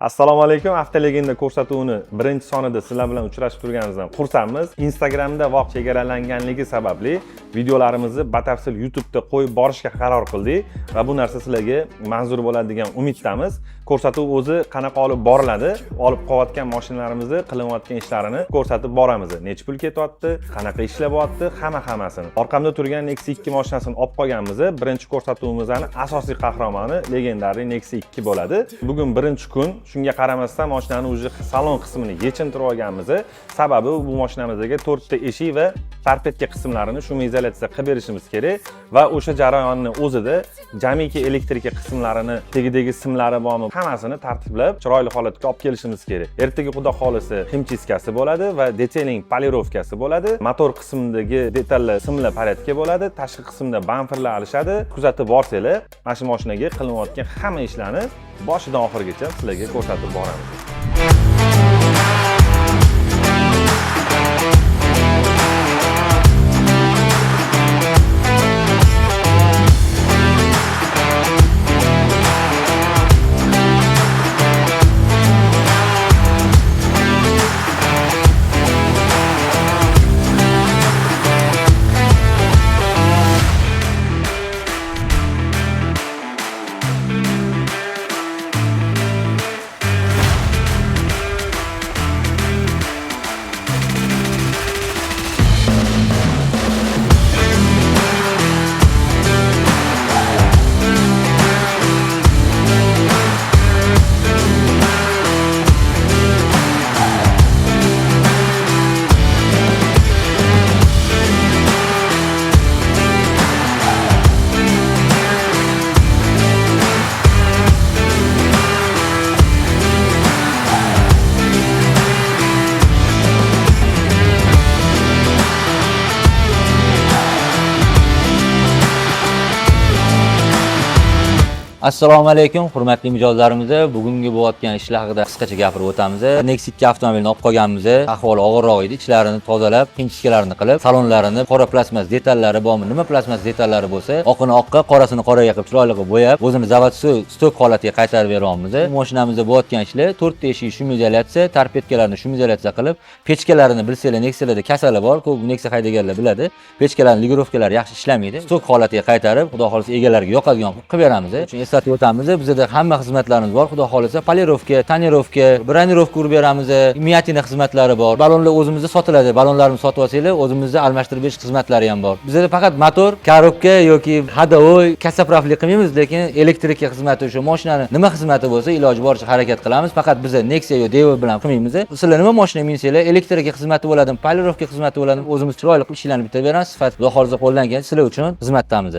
Assalomu alaykum. Hafta legenda ko'rsatuvini birinchi sonida sizlar bilan uchrashib turganimizdan xursandmiz. Instagramda vaqt chegaralanganligi sababli videolarimizni batafsil YouTube'da qo'yib borishga qaror qildik va bu narsa sizlarga manzur bo'ladi degan umiddamiz. Ko'rsatuv o'zi qanaqa olib boriladi, olib qo'yotgan mashinalarimizni, qilayotgan ishlarini ko'rsatib boramiz. Necha pul ketyapti, qanaqa ishlayapti, hammasini. Orqamda turgan Nexia 2 mashinasini olib qolganmiz. Birinchi ko'rsatuvimizning asosiy qahramoni legendariy Nexia 2 bo'ladi. Bugun birinchi kun. Shunga qaramasdan mashinani o'zi salon qismini yechintirib olganmiz. Sababi bu mashinamizga 4 ta eshik va tarpetka qismlarini shumoizolyatsiya qilib berishimiz kerak va o'sha jarayonni o'zida jamiki elektrika qismlarini, tegidagi simlari bormi, hammasini tartiblab chiroyli holatga olib kelishimiz kerak. Ertaga xudo xolisa himchiskasi bo'ladi va detailing polirovkasi bo'ladi. Motor qismidagi detallar simlar paletga bo'ladi. Tashqi qismda bamperlar alishadi. Kuzatib borsanglar, mana shu mashinaga qilinayotgan hamma ishlarni boshidan oxirigacha sizlarga ko'rsatib boramiz. Assalomu alaykum, hurmatli mijozlarimiz. Bugungi bo'layotgan ishlar haqida qisqacha gapirib o'tamiz. Nexia 2 avtomobilni olib qolganmiz. Ahvoli og'irroq edi. Ichlarini tozalab, pinchkalarni qilib, salonlarini qora plastmas detallari bormi, nima plastmas detallari bo'lsa, oqini oqqa, qorasini qoraga qilib, chiroyli qilib bo'yab, o'zini zavodsiz stok holatiga qaytarib beryapmiz. Mashinamizda bo'layotgan ishlar 4 ta eshik shumoizolyatsiya, tarpetkalarni shumoizolyatsiya qilib, pechkalarini bilsanglar, Nexia'larda kasali bor, ko'p Nexia haydaganlar biladi. Pechkalarning ligirovkalari yaxshi ishlamaydi. Stok holatiga qaytarib, xudo xolisa egalariga yoqadigan qilib beramiz. Eslatib o'tamiz, bizda hamma xizmatlarimiz bor. Xudo xolisa polirovka, tonirovka, branirovka urib beramiz. Miyatina xizmatlari bor. Balonlar o'zimizda sotiladi. Balonlarni sotib olsanglar, o'zimizda almashtirib berish xizmatlari ham bor. Bizda faqat motor, korobka yoki hadovoy, kasapravlik qilmaymiz, lekin elektrika xizmati o'sha mashinani nima xizmati bo'lsa, iloji boricha harakat qilamiz. Faqat biz Nexia yo Devo bilan qilmaymiz. Sizlar nima mashina minsanglar, elektrika xizmati bo'ladi, polirovka xizmati bo'ladi, o'zimiz chiroyli qilib ishlarni bitirib beramiz. Sifat xudo xolisa qo'ldan kelgan sizlar uchun xizmatdamiz.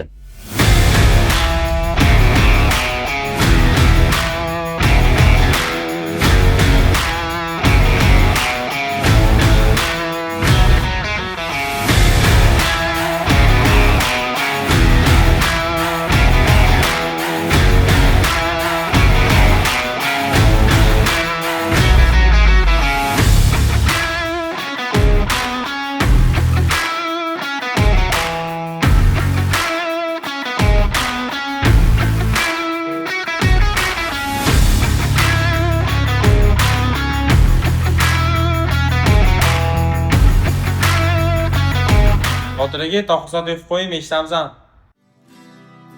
Xotiraga to'xsat deb qo'yim, eshitamisan.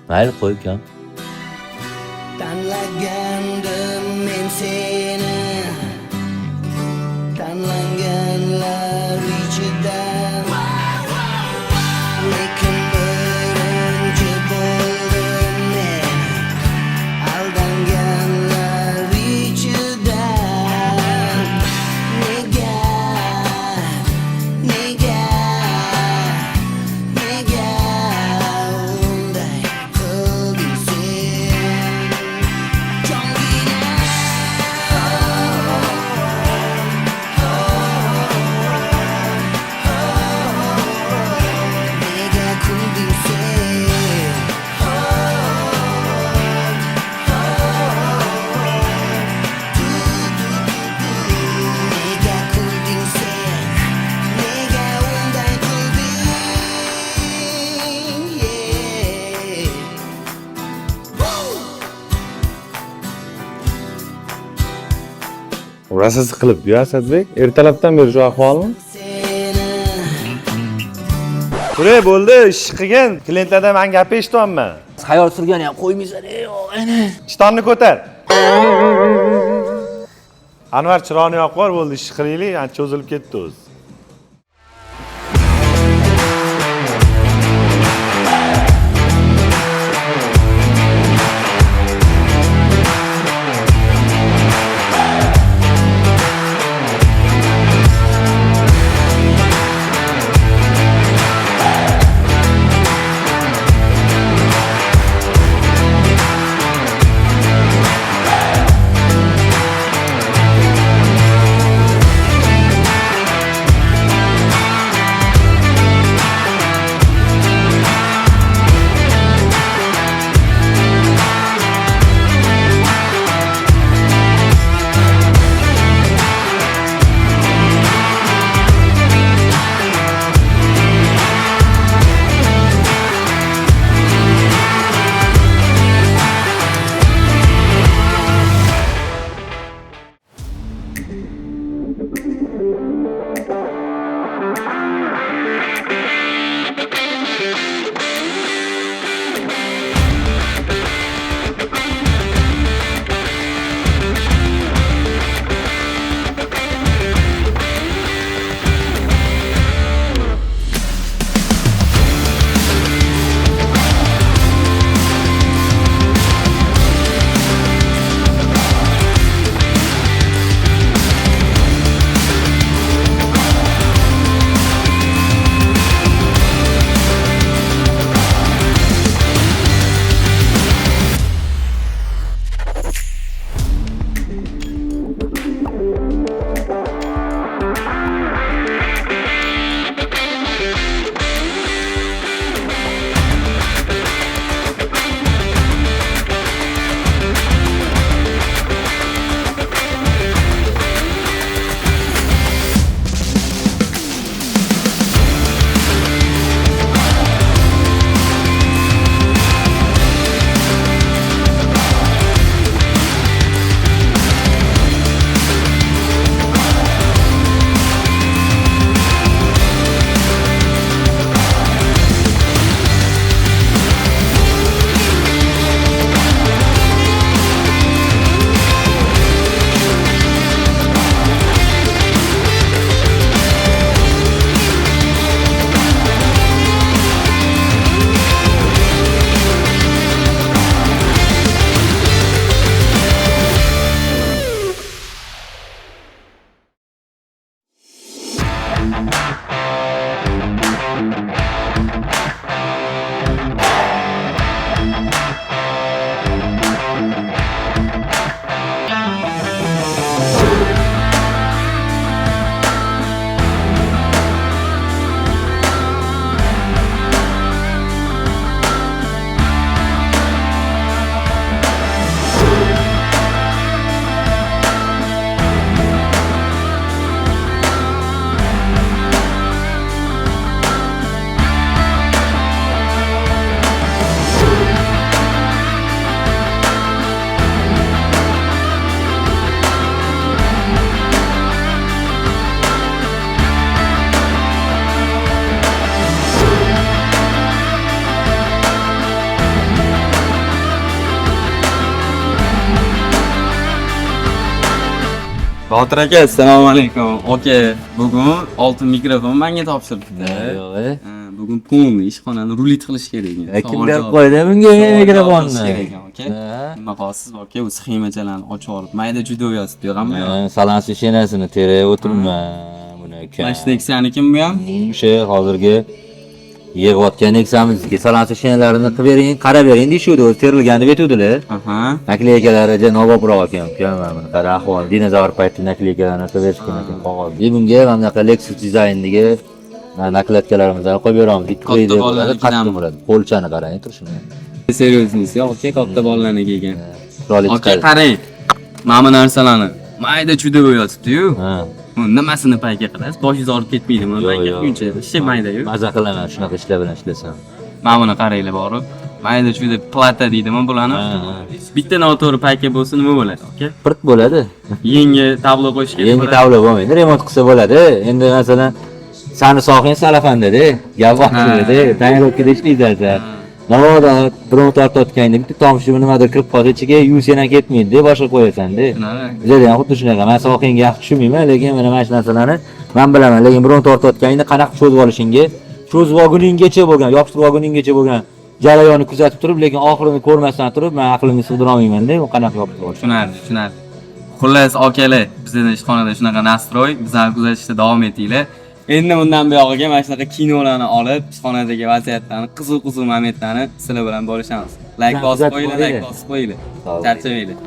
Mayli, qo'y uka. Tanlagandim men seni, tanlanganlar ichidan, lekin birinchi bo'ldim men, aldanganlar ichidan. Nega unday qilding sen? Jongina Rasasi qilib-ku Asadbek. Ertalabdan beri shu ahvolmi? Turay bo'ldi, ish qilgin. Klientlardan men gap eshityapman. Xayol surgani ham qo'ymaysan, ayni. Ishtonni ko'tar. Anvar chiroqni yoqib qor, bo'ldi, ish qilaylik, ancha cho'zilib ketdi o'zi. Botir aka, assalomu alaykum. Aka, bugun oltin mikrofon menga topshiribdi. Yo'q. Bugun polni ishxonani rulit qilish kerak. Kim deb qo'ydi bunga mikrofonni? Nima qilasiz, aka? U sxemachalarni ochib olib, mayda juda yozib berganmi? Salansi shenasini terib o'tirman. Buni Plastikani kim bu ham? O'sha hozirgi yig'ayotgan eksamizga salansi shenalarini qilib bering, qarab bering deyishuvdi, o'zi terilgan deb aytuvdilar. Aha. Nakleykalari nobobroq ekan, mana qara ahvol, dinozavr payti nakleykalarni qilib berishgan ekan qog'oz. Bunga mana bunaqa Lexus dizayniga nakladkalarimizni qo'yib beramiz. Bitta bo'ladi. Qo'lchani qarang, turishini. Serioznis, aka, katta bolalarni kelgan. Chiroyli Aka, chiqadi. qarang. Mana bu narsalarni mayda juda bo'yatibdi-yu. Ha. Nimasini payga qilasiz? Boshingiz og'rib ketmaydimi? Payga qilguncha, ishi mayda-yu. Maza qilaman shunaqa ishlar bilan ishlasam. Mana buni qaranglar borib. mayda chuyda plata deydimi bularni. Bitta noto'g'ri payka bo'lsa nima bo'ladi, aka? Pirt bo'ladi. Yangi tablo qo'yish kerak. Yangi tablo bo'lmaydi, remont qilsa bo'ladi. Endi masalan, sani sohang salafanda-da, gap vaqtida, tayyorlikda ishlaysan. Navoda biron tortayotganda bitta tomchi nimadir kirib qolsa ichiga yuvsang ham ketmaydi, boshqa qo'yasan-da. Bizda ham xuddi shunaqa. Men sohangga yaxshi tushunmayman, lekin mana shu narsalarni men bilaman, lekin biron tortayotganda qanaqa cho'zib olishingga, cho'zib olguninggacha bo'lgan, yopishtirib olguninggacha bo'lgan jarayonni kuzatib turib, lekin oxirini ko'rmasdan turib, men aqlimni sig'dira olmayman-da, u qanaqa yopishtirib olish. Tushunarli. Xullas, akalar, bizning ishxonada shunaqa nastroy, bizlarni kuzatishda davom etinglar. Endi bundan buyog'iga mana shunaqa kinolarni olib, ishxonadagi vaziyatlarni, qiziq momentlarni sizlar bilan bo'lishamiz. Like bosib qo'yinglar. Charchamanglar.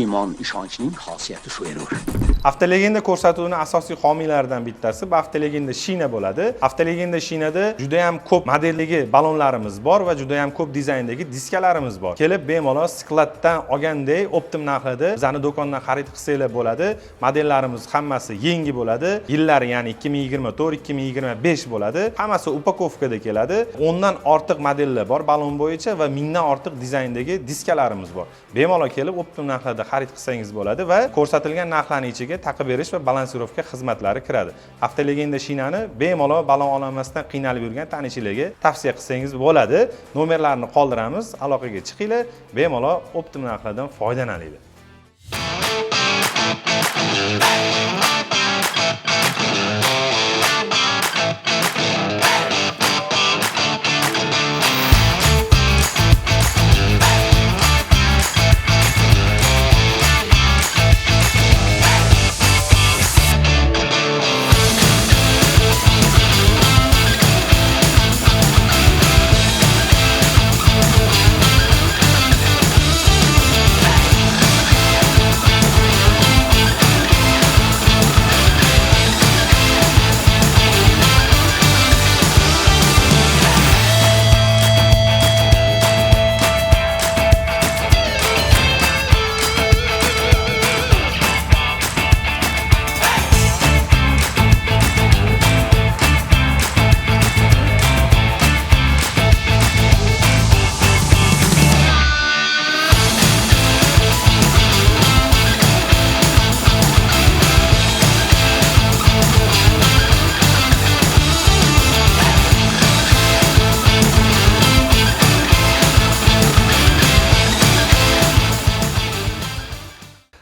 iymon ishonchning xosiyati shu edi. Avtolegenda ko'rsatuvining asosiy homiylaridan bittasi bu Avtolegenda shina bo'ladi. Avtolegenda shinada juda ham ko'p modeldagi ballonlarimiz bor va juda ham ko'p dizayndagi diskalarimiz bor. Kelib bemalol skladdan olganday optim narxida bizning do'kondan xarid qilsanglar bo'ladi. Modellarimiz hammasi yangi bo'ladi. Yillari ya'ni 2024-2025 bo'ladi. Hammasi upakovkada keladi. 10 dan ortiq modellar bor ballon bo'yicha va 1000 dan ortiq dizayndagi diskalarimiz bor. Bemalol kelib optim narxida xarid qilsangiz bo'ladi va ko'rsatilgan narxlarning ichiga taqib berish va balansirovka xizmatlari kiradi. Avtolegenda shinani bemalol ballon olmasdan qiynalib yurgan tanishlarga tavsiya qilsangiz bo'ladi. Nomerlarni qoldiramiz, aloqaga chiqinglar, bemalol optim narxlardan foydalaninglar.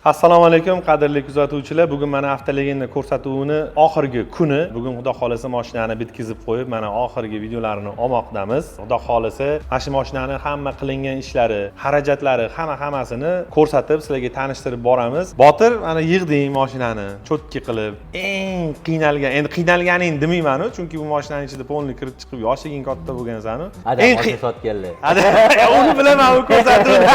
Assalomu alaykum qadrli kuzatuvchilar. Bugun mana haftaligini ko'rsatuvini oxirgi kuni. Bugun xudo xolasa mashinani bitkizib qo'yib, mana oxirgi videolarini olmoqdamiz. Xudo xolasa mana shu mashinani hamma qilingan ishlari, xarajatlari, hammasini ko'rsatib sizlarga tanishtirib boramiz. Botir, mana yig'ding mashinani, cho'tki qilib. Eng qiynalgan, endi qiynalganing demayman-ku, chunki bu mashinaning ichida polni kirib chiqib, yoshliging katta bo'lgansan-ku. Adam mashina sotganlar. Uni bilaman, u ko'rsatuvni.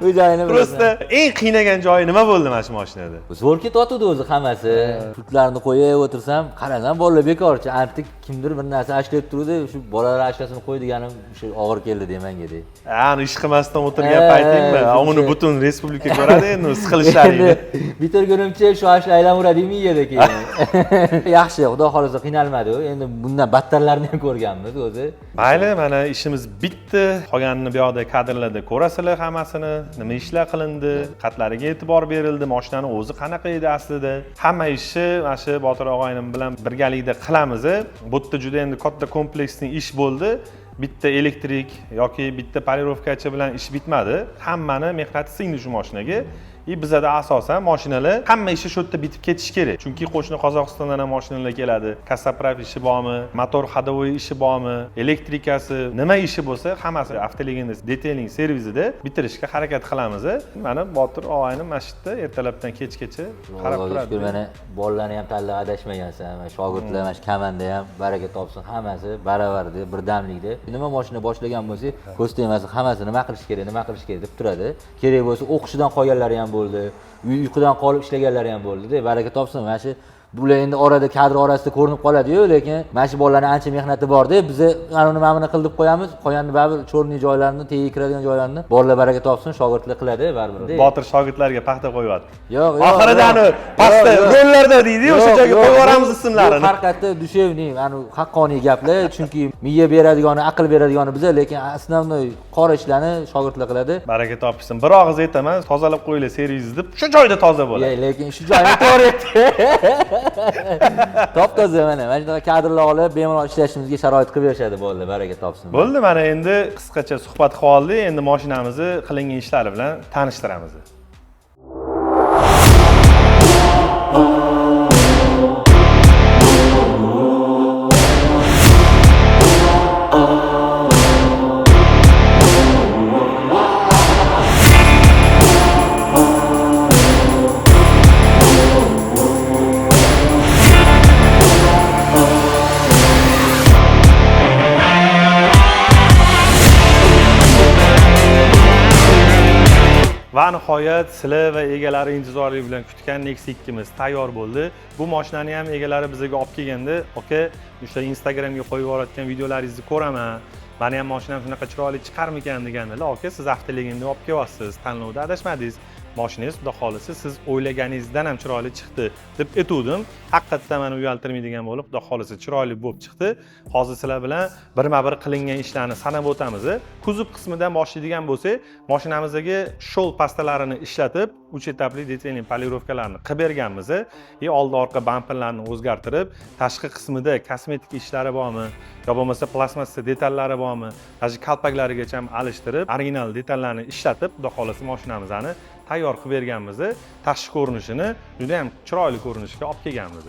Bu joyini Prosta eng qiynagan joyi nima bo'ldi mana shu mashinada? zo'r ketayotdi o'zi hammasi. Pultlarni qo'yib o'tirsam, qarasam bolalar bekorchi. Antik kimdir bir narsa ashlayib turdi, shu bolalar ashlasini qo'y deganim shu og'ir keldi deymanga-da. Ani ish qilmasdan o'tirgan paytingmi? Uni butun respublika ko'radi endi siqilishlaringni. Bitirgunimcha shu ashla aylanveradimi iyada keyin. Yaxshi, xudo xolasa qiynalmadi-ku. Endi bundan battarlarini ham ko'rganmiz o'zi. Mayli, mana ishimiz bitdi. Qolganini bu yoqda kadrlarda ko'rasizlar hammasini. Nima ishlar qilindi, qatlariga e'tibor berildi, mashinani o'zi qanaqa edi aslida. Hamma ishni mana shu Botir og'aynim bilan birgalikda qilamiz. Bu yerda juda endi katta kompleksli ish bo'ldi. Bitta elektrik yoki bitta polirovkachi bilan ish bitmadi. Hammani mehnati singdi shu mashinaga. Bizada asosan mashinalar hamma ishi shu yerda bitib ketishi kerak. Chunki qo'shni Qozog'istondan ham mashinalar keladi. Kassapraf ishi bormi, motor hadovoy ishi bormi, elektrikasi, nima ishi bo'lsa, hammasi avtoligini detailing servisida bitirishga harakat qilamiz. Mana Botir og'aynim mana shu yerda ertalabdan kechgacha qarab turadi. Mana bolalarni ham tanlab adashmagansan, shogirdlar mana shu komanda ham baraka topsin, hammasi baravarda, birdamlikda. Nima mashina boshlagan bo'lsa, ko'z tegmasin, hammasi nima qilish kerak deb turadi. Kerak bo'lsa o'qishidan qolganlari ham bo'ldi. Uyqudan qolib ishlaganlari ham bo'ldi-da. Baraka topsin. Mana shu bular endi orada kadr orasida ko'rinib qoladi-yu, lekin mana shu bolalarning ancha mehnati bor-da. Biz mana qilib qo'yamiz. Qolganini baribir cho'rni joylarini, tegiga kiradigan joylarini bolalar baraka topsin, shogirdlar qiladi baribir. Botir shogirdlarga paxta qo'yapti. Yo'q, oxiridan pastda rollarda deydi-yu, o'sha joyga qo'yib yuboramiz ismlarini. Haqiqatda dushevniy, mana haqqoniy gaplar, chunki miya beradigani, aql beradigani biz, lekin основной qora ishlarni shogirdlar qiladi. Baraka topsin. Bir og'iz aytaman, tozalab qo'yinglar servis deb, shu joyda toza bo'ladi. Lekin shu joyni to'g'ri top-toza mana shunaqa kadrlar olib bemalol ishlashimizga sharoit qilib berishadi bolalar, baraka topsin. Bo'ldi, mana endi qisqacha suhbat qilib oldik. Endi mashinamizni qilingan ishlari bilan tanishtiramiz. Va nihoyat sizlar va egalari intizorlik bilan kutgan Nexia 2miz tayyor bo'ldi. Bu mashinani ham egalari bizga olib kelganda, "Aka, o'sha Instagramga qo'yib yuborayotgan videolaringizni ko'raman. Meni ham mashinam shunaqa chiroyli chiqarmikan" degandilar. "Aka, siz haftaligimda olib kelyapsiz, tanlovda adashmadingiz. Mashinangiz xudo xolasa siz o'ylaganingizdan ham chiroyli chiqdi" deb aytuvdim. Haqiqatdan meni uyaltirmaydigan bo'lib, xudo xolasa chiroyli bo'lib chiqdi. Hozir sizlar bilan birma-bir qilingan ishlarni sanab o'tamiz. Kuzov qismidan boshlaydigan bo'lsak, mashinamizdagi sho'l pastalarini ishlatib, 3 etapli detailing polirovkalarni qilib berganmiz. Oldi orqa bamperlarni o'zgartirib, tashqi qismida kosmetik ishlari bormi, yo bo'lmasa plastmassa detallari bormi, hozir kalpaklarigacha ham alishtirib, original detallarni ishlatib, xudo xolasa mashinamizni tayyor qilib berganmiz. Tashqi ko'rinishini juda ham chiroyli ko'rinishga olib kelganmiz.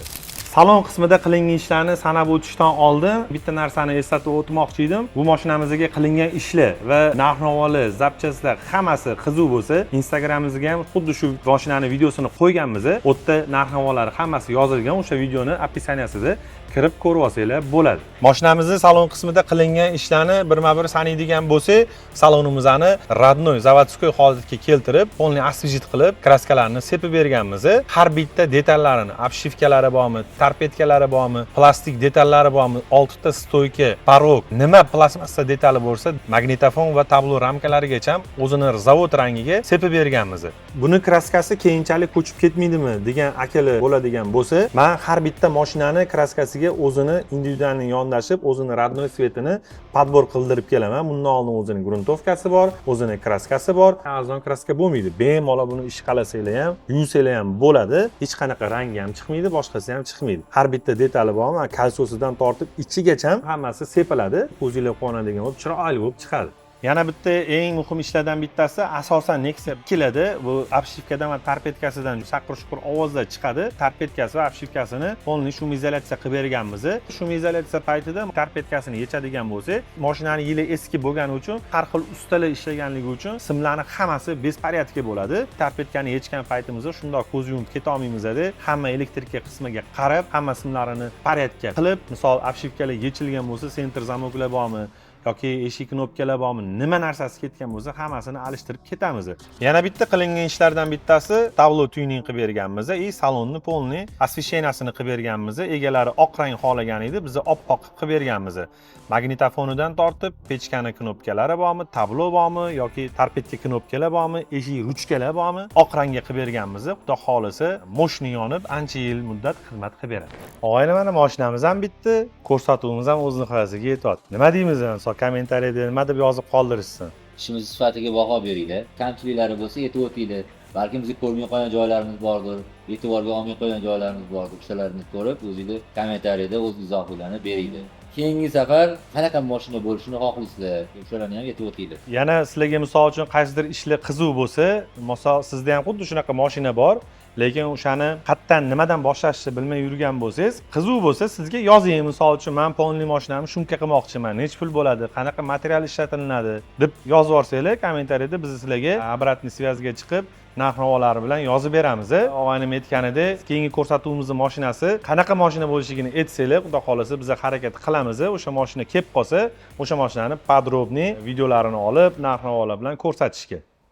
Salon qismida qilingan ishlarni sanab o'tishdan oldin bitta narsani eslatib o'tmoqchi edim. Bu mashinamizga qilingan ishlar va narx-navolar, zapchastlar hammasi qiziq bo'lsa, Instagramimizga ham xuddi shu mashinaning videosini qo'yganmiz. U yerda narx-navolari hammasi yozilgan. O'sha videoni opisiyaniyasida kirib ko'rib olsanglar bo'ladi. Mashinamizning salon qismida qilingan ishlarni birma-bir sanaydigan bo'lsak, salonimizni родной, zavodskoy holatga keltirib, polni освежит qilib, kraskalarni sepib berganmiz. Har bitta detallarini, obshivkalari bormi, tarpetkalari bormi, plastik detallari bormi, 6 ta stoyka, porog, nima plastmassa detali bo'lsa, magnitofon va tablo ramkalarigacha o'zini zavod rangiga sepib berganmiz. Buni kraskasi keyinchalik ko'chib ketmaydimi degan akalar bo'ladigan bo'lsa, men har bitta mashinani kraskasiga o'zini individualni yondashib, o'zini родной svetini подбор qildirib kelaman. Bundan oldin o'zining gruntovkasi bor, o'zining kraskasi bor. Arzon kraska bo'lmaydi. Bemalol buni ish qalasanglar ham, yuvsanglar ham bo'ladi. Hech qanaqa rangi ham chiqmaydi, boshqasi ham chiqmaydi. Har bitta detali bormi, kalsosidan tortib ichigacha hammasi sepiladi. O'zingizlar quvonadigan bo'lib, chiroyli bo'lib chiqadi. Yana bitta eng muhim ishlardan bittasi asosan Nexia keladi. Bu obshivkadan va torpedkasidan saqir-shuqur ovozlar chiqadi. Torpedkasi va obshivkasini polni shumoizolyatsiya qilib berganmiz. Shumoizolyatsiya paytida torpedkasini yechadigan bo'lsak, mashinaning yili eski bo'lgani uchun, har xil ustalar ishlaganligi uchun simlarning hammasi besporядкi bo'ladi. Torpedkani yechgan paytimizda shundoq ko'z yumib keta olmaymiz-da. Hamma elektrika qismiga qarab, hamma simlarini порядкka qilib, misol obshivkalar yechilgan bo'lsa, senter zamoklar bormi yoki eshik knopkalar bormi, nima narsasi ketgan bo'lsa, hammasini alishtirib ketamiz. Yana bitta qilingan ishlardan bittasi tablo tuning qilib berganmiz. Salonni polni освещениясini qilib berganmiz. Egalari oq rang xohlagan edi, biz oppoq qilib berganmiz. Magnitofonidan tortib, pechkani knopkalari bormi, tablo bormi yoki torpedka knopkalar bormi, eshik ruchkalar bormi, oq rangga qilib berganmiz. Xudo xolisa, moshina yonib, ancha yil muddat xizmat qilib beradi. Og'ayni, mana mashinamiz ham bitdi, ko'rsatuvimiz ham o'z nihoyasiga yetyapti. Nima deymiz? Kommentariyada nima deb yozib qoldirishsin. Ishimiz sifatiga baho beringlar. Kamchiliklari bo'lsa aytib o'tinglar. Balki biz ko'rmay qolgan joylarimiz bordir, e'tiborga olmay qolgan joylarimiz bordir. O'shalarni ko'rib, o'zingizlar kommentariyada o'z izohinglarni beringlar. Keyingi safar qanaqa mashina bo'lishini xohlaysizlar? O'shalarni ham aytib o'tinglar. Yana sizlarga misol uchun qaysidir ishlar qiziq bo'lsa, misol sizda ham xuddi shunaqa mashina bor, lekin o'shani qayerdan nimadan boshlashni bilmay yurgan bo'lsangiz, qiziq bo'lsa sizga yozing. Misol uchun men polni mashinamni shunga qilmoqchiman, nech pul bo'ladi, qanaqa material ishlatiladi deb yozib yuborsanglar, kommentariyada biz sizlarga обратный связьga chiqib narx-navolari bilan yozib beramiz. Og'aynim aytganidek, keyingi ko'rsatuvimizning mashinasi qanaqa mashina bo'lishligini aytsanglar, xudo xolasa biz harakat qilamiz. O'sha mashina kelib qolsa, o'sha mashinani podrobniy videolarini olib, narx-navolar bilan ko'rsatishga.